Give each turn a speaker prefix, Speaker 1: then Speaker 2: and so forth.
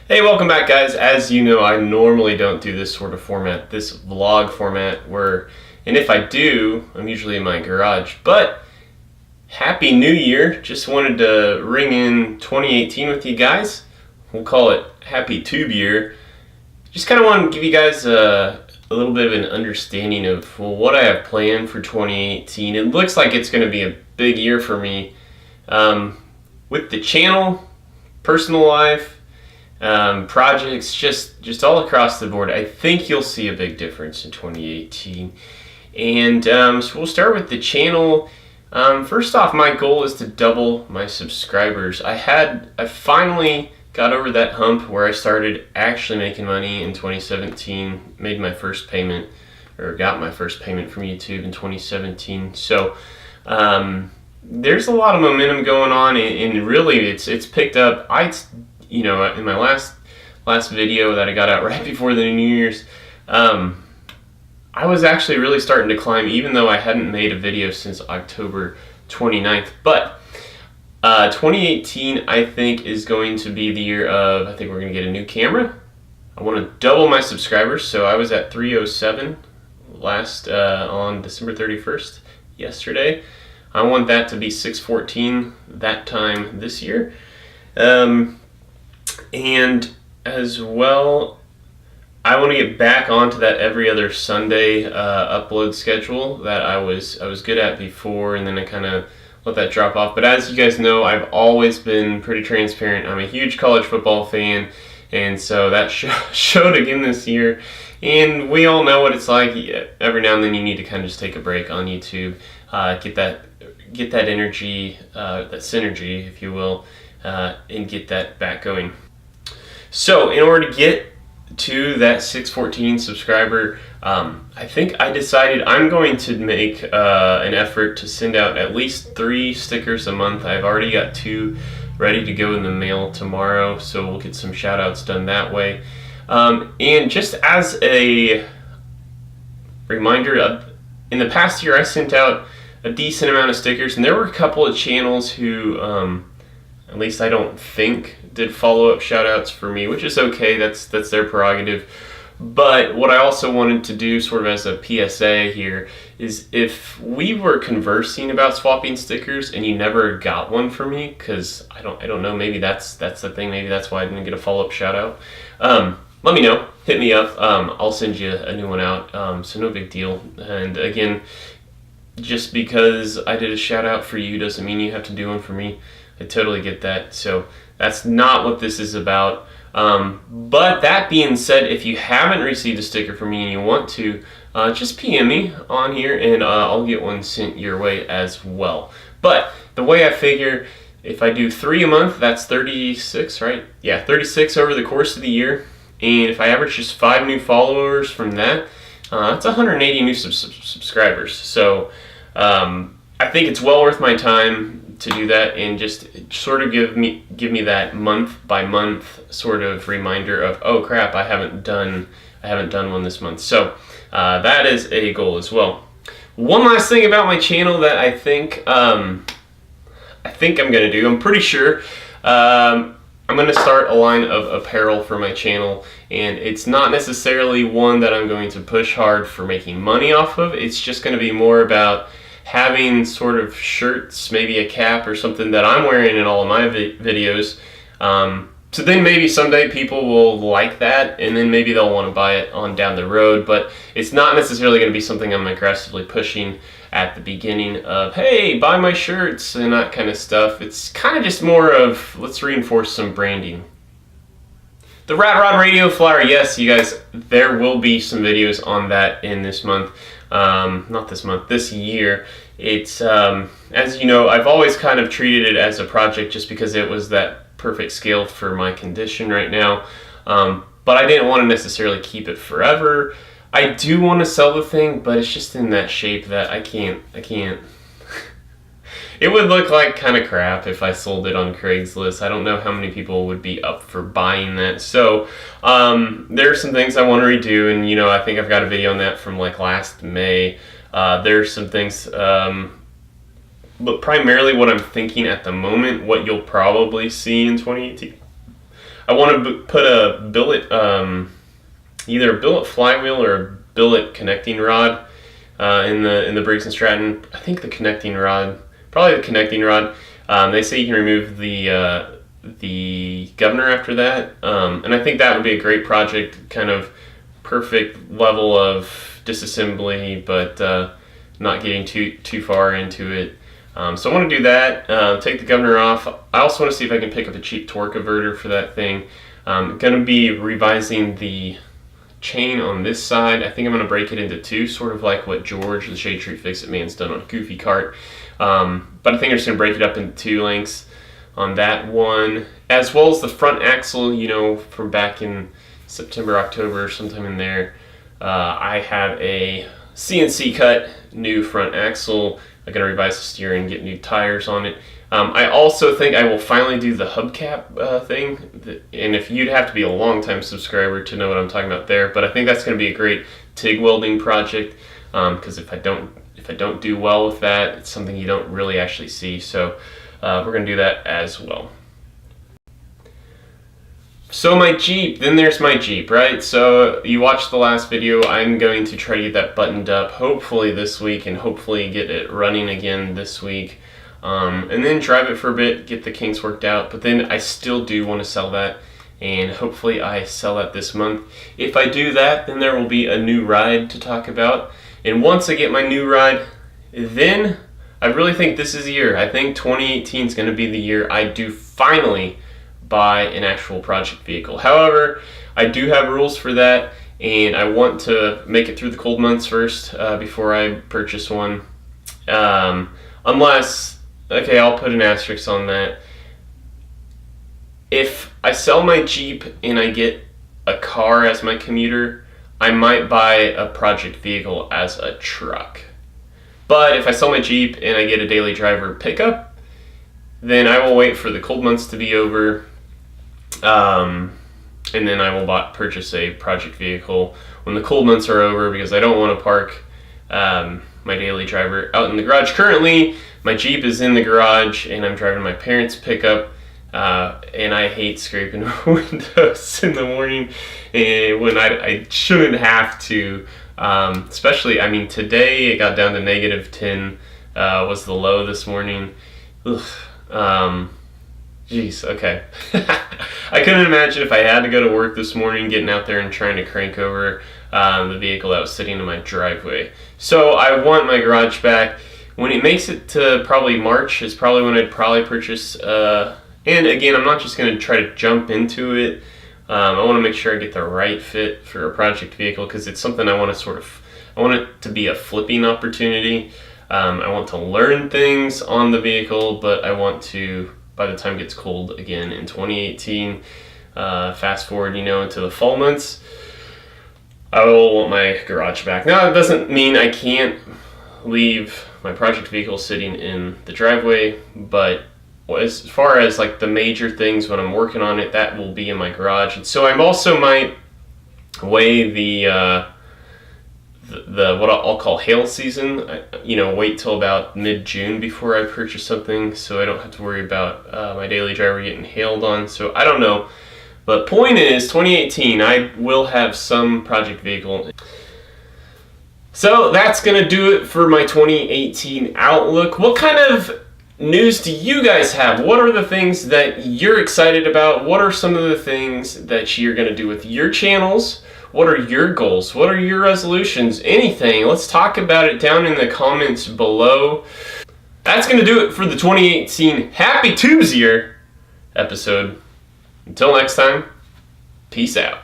Speaker 1: Hey, welcome back, guys. As you know, I normally don't do this sort of format, this vlog format, and if I do, I'm usually in my garage. But Happy New Year! Just wanted to ring in 2018 with you guys. We'll call it Happy Tube Year. Just kind of want to give you guys a little bit of an understanding of what I have planned for 2018. It looks like it's going to be a big year for me with the channel, personal life. Projects, just all across the board. I think you'll see a big difference in 2018. And so we'll start with the channel. First off, my goal is to double my subscribers. I finally got over that hump where I started actually making money in 2017. Made my first payment, or got my first payment from YouTube in 2017. So there's a lot of momentum going on, and really it's picked up. In my last video that I got out right before the New Year's, I was actually really starting to climb, even though I hadn't made a video since October 29th. But 2018, I think, is going to be the year of, I think we're going to get a new camera. I want to double my subscribers. So I was at 307 on December 31st, yesterday. I want that to be 614 that time this year. And as well, I want to get back onto that every other Sunday upload schedule that I was good at before, and then I kind of let that drop off. But as you guys know, I've always been pretty transparent. I'm a huge college football fan, and so that showed again this year. And we all know what it's like. Every now and then you need to kind of just take a break on YouTube, get that energy, that synergy, if you will, and get that back going. So in order to get to that 614 subscriber, I think I decided I'm going to make an effort to send out at least 3 stickers a month. I've already got 2 ready to go in the mail tomorrow, so we'll get some shout outs done that way. And just as a reminder, in the past year I sent out a decent amount of stickers, and there were a couple of channels who, at least I don't think, did follow-up shout-outs for me, which is okay. That's their prerogative. But what I also wanted to do, sort of as a PSA here, is if we were conversing about swapping stickers and you never got one from me, because I don't know, maybe that's the thing. Maybe that's why I didn't get a follow-up shout-out. Let me know. Hit me up. I'll send you a new one out. So no big deal. And again, just because I did a shout-out for you doesn't mean you have to do one for me. I totally get that. So that's not what this is about. But that being said, if you haven't received a sticker from me and you want to, just PM me on here and I'll get one sent your way as well. But the way I figure, if I do 3 a month, that's 36, right? Yeah, 36 over the course of the year. And if I average just 5 new followers from that, that's 180 new subscribers. So I think it's well worth my time to do that, and just sort of give me that month by month sort of reminder of, oh crap, I haven't done one this month. So that is a goal as well. One last thing about my channel that I think I'm gonna do. I'm pretty sure I'm gonna start a line of apparel for my channel, and it's not necessarily one that I'm going to push hard for making money off of. It's just gonna be more about having sort of shirts, maybe a cap or something that I'm wearing in all of my videos. So then maybe someday people will like that, and then maybe they'll want to buy it on down the road. But it's not necessarily going to be something I'm aggressively pushing at the beginning of, hey, buy my shirts and that kind of stuff. It's kind of just more of, let's reinforce some branding. The Rat Rod Radio Flyer, yes, you guys, there will be some videos on that in this month. Not this month, this year. It's, as you know, I've always kind of treated it as a project just because it was that perfect scale for my condition right now. But I didn't want to necessarily keep it forever. I do want to sell the thing, but it's just in that shape that I can't. It would look like kind of crap if I sold it on Craigslist. I don't know how many people would be up for buying that. So there are some things I want to redo, and I think I've got a video on that from like last May. There's some things But primarily what I'm thinking at the moment, what you'll probably see in 2018, I want to put a billet, either a billet flywheel or a billet connecting rod in the Briggs & Stratton. I think the connecting rod, probably the connecting rod. They say you can remove the governor after that, and I think that would be a great project, kind of perfect level of disassembly, but not getting too far into it. So I want to do that, take the governor off. I also want to see if I can pick up a cheap torque converter for that thing. I'm going to be revising the chain on this side. I think I'm going to break it into two, sort of like what George, the Shade Tree Fix-It Man's done on Goofy Cart. But I think I'm just going to break it up into two lengths on that one, as well as the front axle, you know, from back in September, October, sometime in there. I have a CNC cut new front axle. I'm going to revise the steering, get new tires on it. I also think I will finally do the hubcap thing, and if you'd have to be a long-time subscriber to know what I'm talking about there, but I think that's going to be a great TIG welding project, because if I don't do well with that, it's something you don't really actually see, so we're going to do that as well. So my Jeep, then there's my Jeep, right? So you watched the last video. I'm going to try to get that buttoned up hopefully this week, and hopefully get it running again this week, and then drive it for a bit, get the kinks worked out. But then I still do want to sell that, and hopefully I sell that this month. If I do that, then there will be a new ride to talk about, and once I get my new ride, then I really think this is the year. I think 2018 is going to be the year I do finally buy an actual project vehicle. However, I do have rules for that, and I want to make it through the cold months first before I purchase one. Unless, okay, I'll put an asterisk on that. If I sell my Jeep and I get a car as my commuter, I might buy a project vehicle as a truck. But if I sell my Jeep and I get a daily driver pickup, then I will wait for the cold months to be over, and then I will purchase a project vehicle when the cold months are over, because I don't want to park my daily driver out in the garage. Currently, my Jeep is in the garage, and I'm driving my parents' pickup, and I hate scraping windows in the morning, and when I shouldn't have to. Especially, I mean, today it got down to -10, was the low this morning. Ugh. Jeez, okay. I couldn't imagine if I had to go to work this morning, getting out there and trying to crank over the vehicle that was sitting in my driveway. So I want my garage back. When it makes it to probably March is probably when I'd probably purchase, and again, I'm not just going to try to jump into it. I want to make sure I get the right fit for a project vehicle, because it's something I want to I want it to be a flipping opportunity. I want to learn things on the vehicle, but I want to, by the time it gets cold again in 2018, fast forward, you know, into the fall months, I will want my garage back. Now, it doesn't mean I can't leave my project vehicle sitting in the driveway, but as far as like the major things when I'm working on it, that will be in my garage. And so I also might weigh the what I'll call hail season. Wait till about mid-June before I purchase something, so I don't have to worry about my daily driver getting hailed on. So I don't know, but point is, 2018 I will have some project vehicle. So that's gonna do it for my 2018 outlook. What kind of news do you guys have? What are the things that you're excited about? What are some of the things that you're going to do with your channels? What are your goals? What are your resolutions? Anything. Let's talk about it down in the comments below. That's going to do it for the 2018 Happy Tubes Year episode. Until next time, peace out.